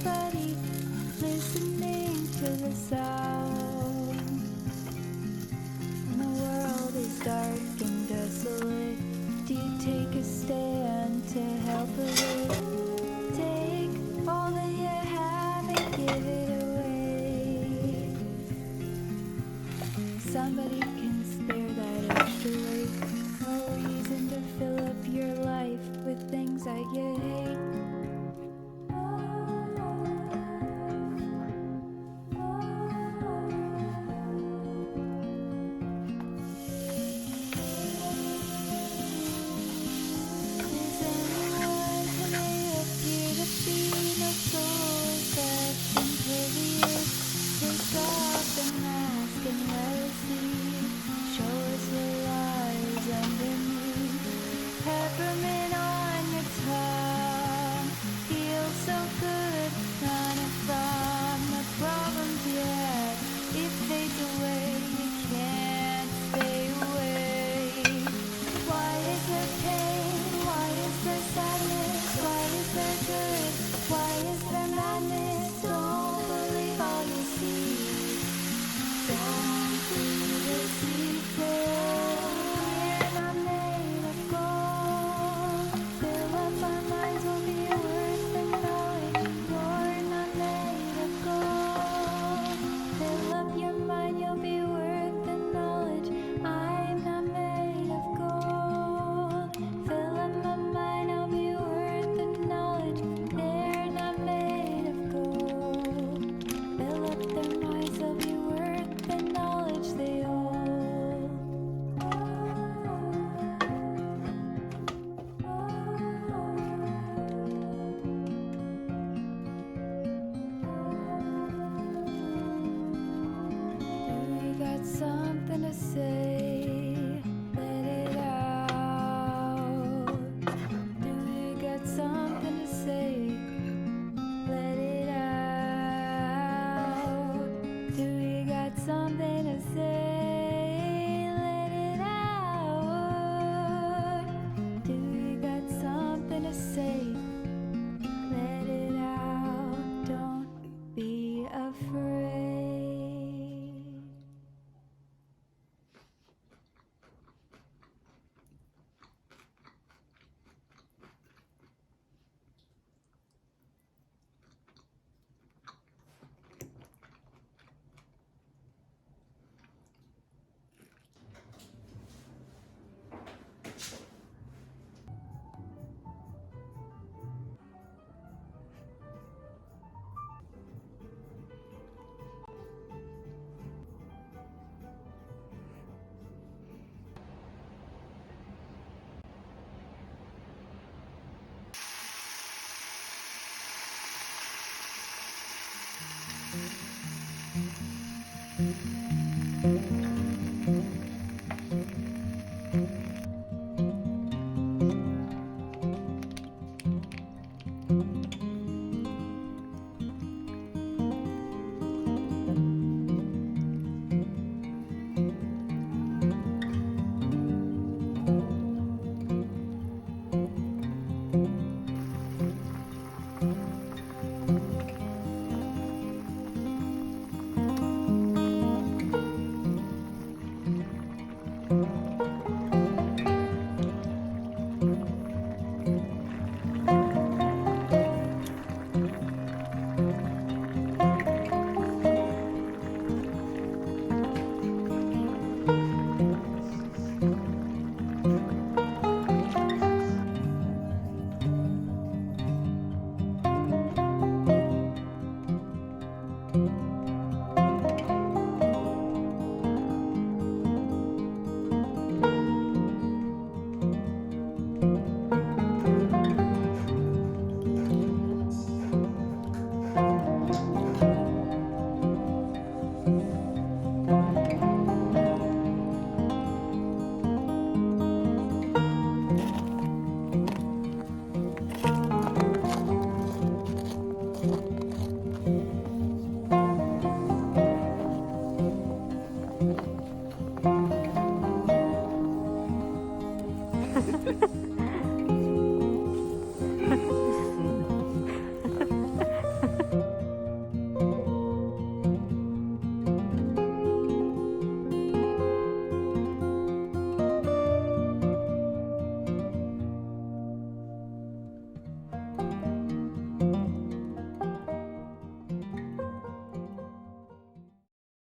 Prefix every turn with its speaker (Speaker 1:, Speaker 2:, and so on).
Speaker 1: everybody listening to the sound. When the world is dark and desolate, do you take a stand to help it? Take all that you have and give it away. Somebody can spare that extra weight. No reason to fill up your life with things that you hate. Peppermint on your tongue feels so good, running from the problems you had. It fades away, you can't stay away. Why is there pain? Why is there sadness? Why is there good? Why is there madness? Don't believe all you see. Don't believe the secret. We're not made of gold. Fill up our minds, will be worth the knowledge. You're not made of gold. Fill up your mind, you'll be worth the knowledge. I'm not made of gold. Fill up my mind, I'll be worth the knowledge. They're not made of gold. Fill up their minds, they'll be worth the knowledge they hold. You got something to say, let it out. Do you got something to say, let it out. Do you got something to say, let it out. Do you got something to say, let it out. Don't be afraid.